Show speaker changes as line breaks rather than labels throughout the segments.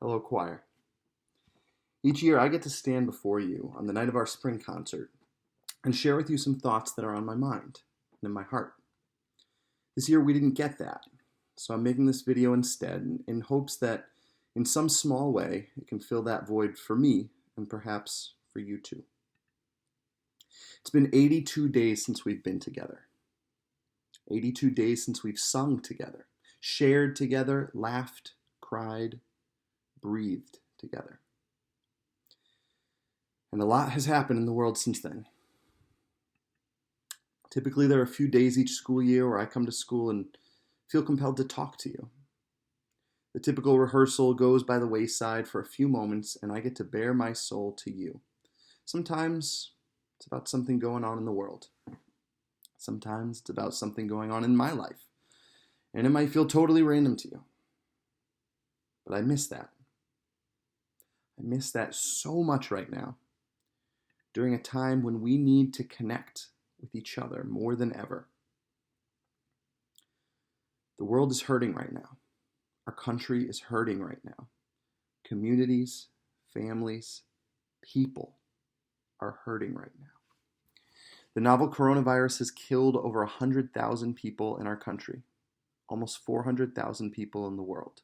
Hello, choir. Each year I get to stand before you on the night of our spring concert and share with you some thoughts that are on my mind and in my heart. This year we didn't get that, so I'm making this video instead in hopes that in some small way it can fill that void for me and perhaps for you too. It's been 82 days since we've been together. 82 days since we've sung together, shared together, laughed, cried, breathed together. And a lot has happened in the world since then. Typically, there are a few days each school year where I come to school and feel compelled to talk to you. The typical rehearsal goes by the wayside for a few moments, and I get to bare my soul to you. Sometimes it's about something going on in the world. Sometimes it's about something going on in my life, and it might feel totally random to you. But I miss that. I miss that so much right now, during a time when we need to connect with each other more than ever. The world is hurting right now. Our country is hurting right now. Communities, families, people are hurting right now. The novel coronavirus has killed over 100,000 people in our country, almost 400,000 people in the world.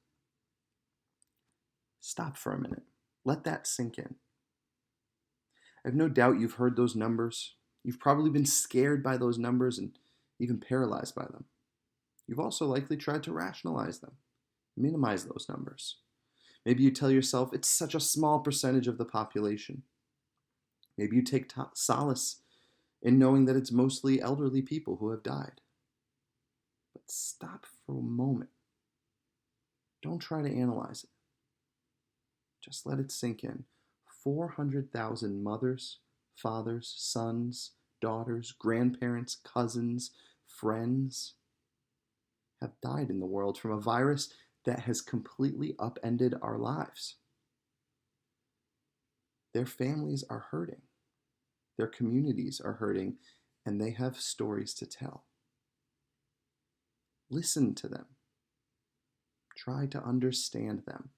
Stop for a minute. Let that sink in. I have no doubt you've heard those numbers. You've probably been scared by those numbers and even paralyzed by them. You've also likely tried to rationalize them, minimize those numbers. Maybe you tell yourself it's such a small percentage of the population. Maybe you take solace in knowing that it's mostly elderly people who have died. But stop for a moment. Don't try to analyze it. Just let it sink in. 400,000 mothers, fathers, sons, daughters, grandparents, cousins, friends have died in the world from a virus that has completely upended our lives. Their families are hurting. Their communities are hurting, and they have stories to tell. Listen to them. Try to understand them.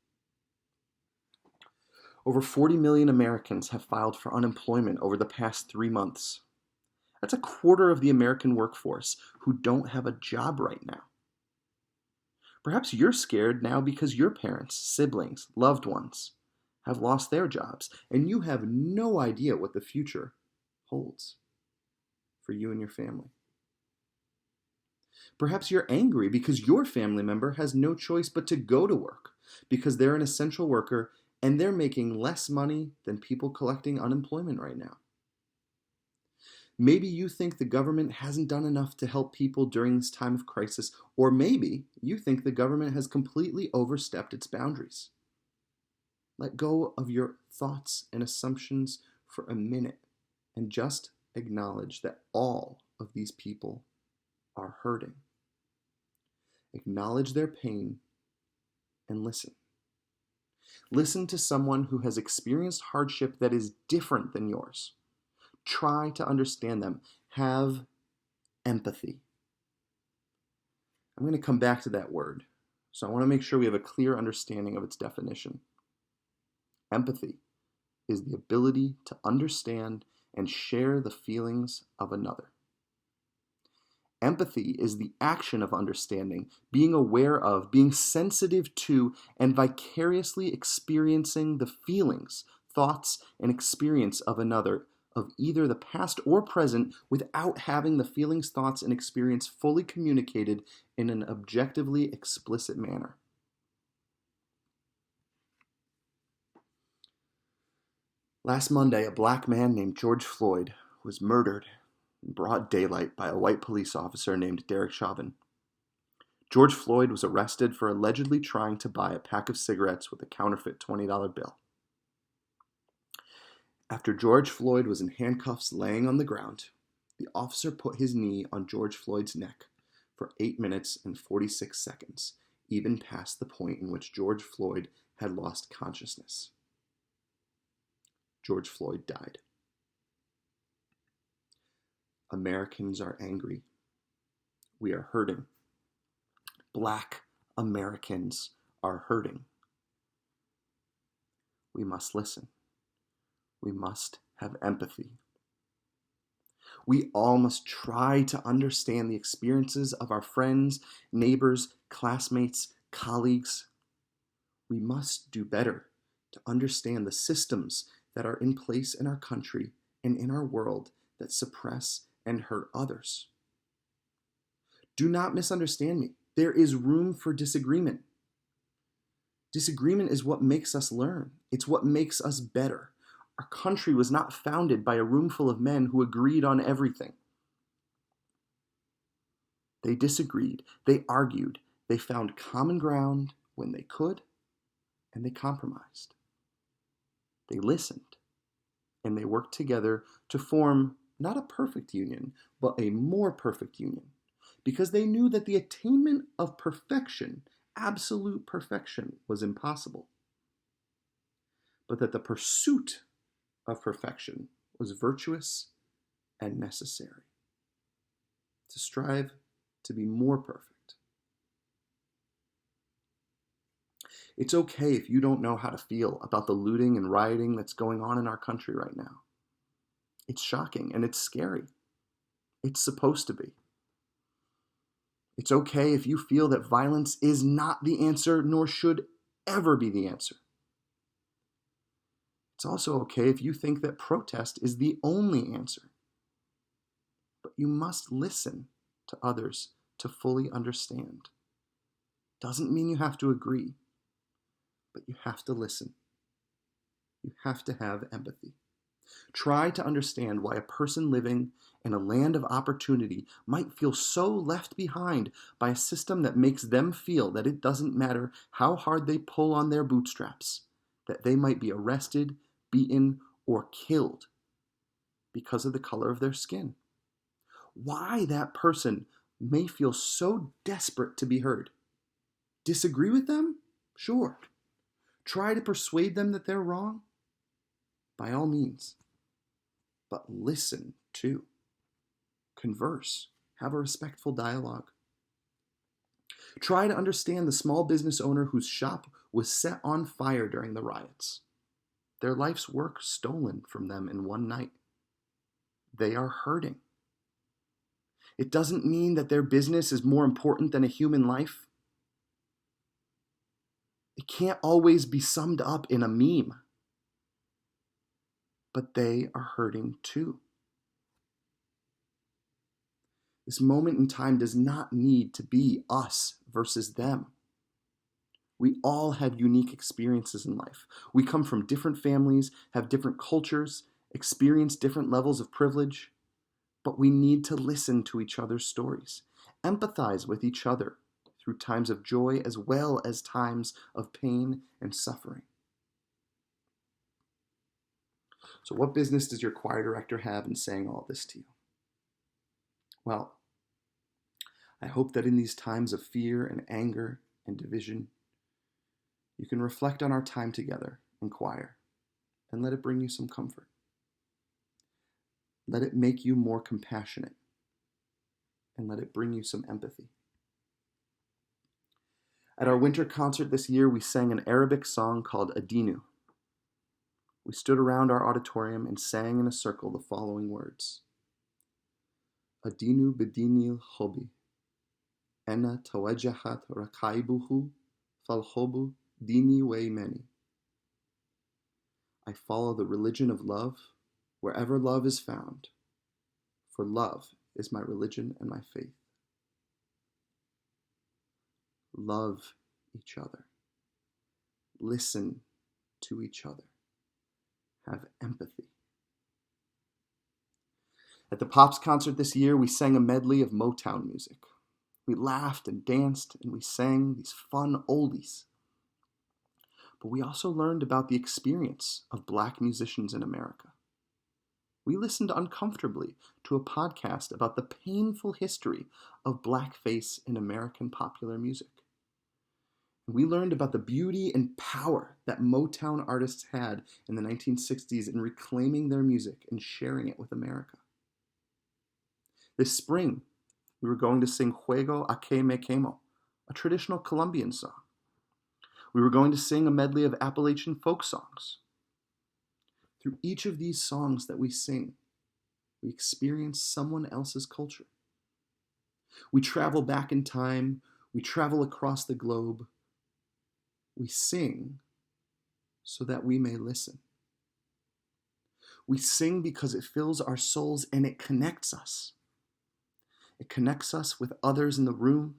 Over 40 million Americans have filed for unemployment over the past 3 months. That's a quarter of the American workforce who don't have a job right now. Perhaps you're scared now because your parents, siblings, loved ones have lost their jobs, and you have no idea what the future holds for you and your family. Perhaps you're angry because your family member has no choice but to go to work because they're an essential worker and they're making less money than people collecting unemployment right now. Maybe you think the government hasn't done enough to help people during this time of crisis, or maybe you think the government has completely overstepped its boundaries. Let go of your thoughts and assumptions for a minute and just acknowledge that all of these people are hurting. Acknowledge their pain and listen. Listen to someone who has experienced hardship that is different than yours. Try to understand them. Have empathy. I'm going to come back to that word, so I want to make sure we have a clear understanding of its definition. Empathy is the ability to understand and share the feelings of another. Empathy is the action of understanding, being aware of, being sensitive to, and vicariously experiencing the feelings, thoughts, and experience of another, of either the past or present, without having the feelings, thoughts, and experience fully communicated in an objectively explicit manner. Last Monday, a black man named George Floyd was murdered in broad daylight by a white police officer named Derek Chauvin. George Floyd was arrested for allegedly trying to buy a pack of cigarettes with a counterfeit $20 bill. After George Floyd was in handcuffs laying on the ground, the officer put his knee on George Floyd's neck for 8 minutes and 46 seconds, even past the point in which George Floyd had lost consciousness. George Floyd died. Americans are angry. We are hurting. Black Americans are hurting. we must listen. We must have empathy. We all must try to understand the experiences of our friends, neighbors, classmates, colleagues. We must do better to understand the systems that are in place in our country and in our world that suppress and hurt others. Do not misunderstand me. There is room for disagreement. Disagreement is what makes us learn. It's what makes us better. Our country was not founded by a room full of men who agreed on everything. They disagreed, they argued, they found common ground when they could, and they compromised. They listened, and they worked together to form not a perfect union, but a more perfect union, because they knew that the attainment of perfection, absolute perfection, was impossible, but that the pursuit of perfection was virtuous and necessary. To strive to be more perfect. It's okay if you don't know how to feel about the looting and rioting that's going on in our country right now. It's shocking and it's scary. It's supposed to be. It's okay if you feel that violence is not the answer, nor should ever be the answer. It's also okay if you think that protest is the only answer. But you must listen to others to fully understand. Doesn't mean you have to agree, but you have to listen. You have to have empathy. Try to understand why a person living in a land of opportunity might feel so left behind by a system that makes them feel that it doesn't matter how hard they pull on their bootstraps, that they might be arrested, beaten, or killed because of the color of their skin. Why that person may feel so desperate to be heard. Disagree with them? Sure. Try to persuade them that they're wrong? By all means. But listen too. Converse. Have a respectful dialogue. Try to understand the small business owner whose shop was set on fire during the riots. Their life's work stolen from them in one night. They are hurting. It doesn't mean that their business is more important than a human life. It can't always be summed up in a meme. But they are hurting too. This moment in time does not need to be us versus them. We all have unique experiences in life. We come from different families, have different cultures, experience different levels of privilege, but we need to listen to each other's stories, empathize with each other through times of joy as well as times of pain and suffering. So what business does your choir director have in saying all this to you? Well, I hope that in these times of fear and anger and division, you can reflect on our time together in choir and let it bring you some comfort. Let it make you more compassionate and let it bring you some empathy. At our winter concert this year, we sang an Arabic song called Adinu. We stood around our auditorium and sang in a circle the following words. Adinu bidinil hobi, ena tawajahat rakaibuhu, falhobu dini way many. I follow the religion of love wherever love is found, for love is my religion and my faith. Love each other. Listen to each other. Have empathy. At the Pops concert this year, we sang a medley of Motown music. We laughed and danced, and we sang these fun oldies. But we also learned about the experience of Black musicians in America. We listened uncomfortably to a podcast about the painful history of blackface in American popular music. And we learned about the beauty and power that Motown artists had in the 1960s in reclaiming their music and sharing it with America. This spring, we were going to sing Juego a que me quemo, a traditional Colombian song. We were going to sing a medley of Appalachian folk songs. Through each of these songs that we sing, we experience someone else's culture. We travel back in time, we travel across the globe. We sing so that we may listen. We sing because it fills our souls and it connects us. It connects us with others in the room.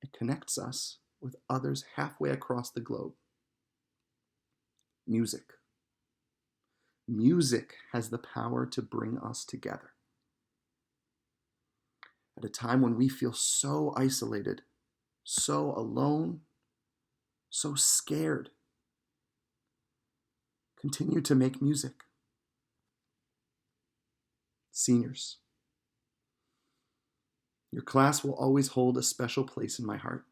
It connects us with others halfway across the globe. Music. Music has the power to bring us together. At a time when we feel so isolated, so alone, so scared, continue to make music. Seniors, your class will always hold a special place in my heart.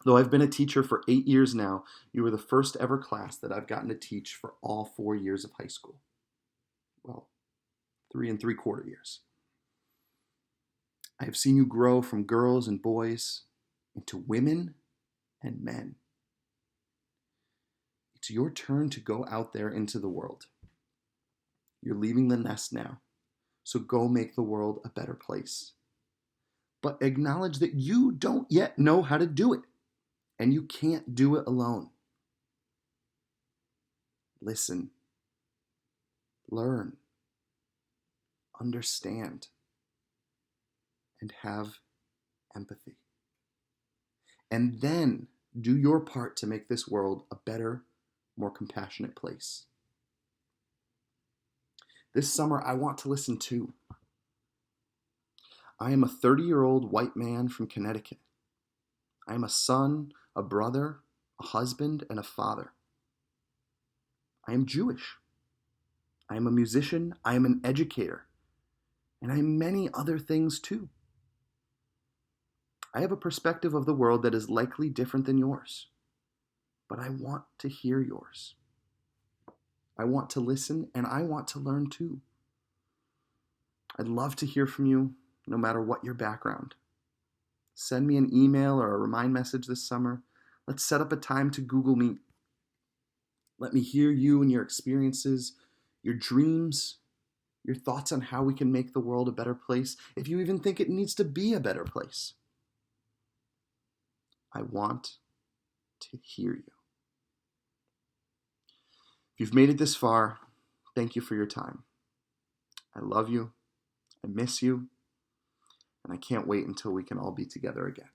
Though I've been a teacher for 8 years now, you were the first ever class that I've gotten to teach for all 4 years of high school. Well, 3 3/4 years. I have seen you grow from girls and boys into women and men. It's your turn to go out there into the world. You're leaving the nest now, so go make the world a better place. But acknowledge that you don't yet know how to do it, and you can't do it alone. Listen, learn, understand, and have empathy. And then do your part to make this world a better, more compassionate place. This summer, I want to listen too. I am a 30-year-old white man from Connecticut. I am a son, a brother, a husband, and a father. I am Jewish. I am a musician. I am an educator. And I am many other things too. I have a perspective of the world that is likely different than yours, but I want to hear yours. I want to listen, and I want to learn too. I'd love to hear from you, no matter what your background. Send me an email or a remind message this summer. Let's set up a time to Google Meet. Let me hear you and your experiences, your dreams, your thoughts on how we can make the world a better place, if you even think it needs to be a better place. I want to hear you. If you've made it this far, thank you for your time. I love you, I miss you, and I can't wait until we can all be together again.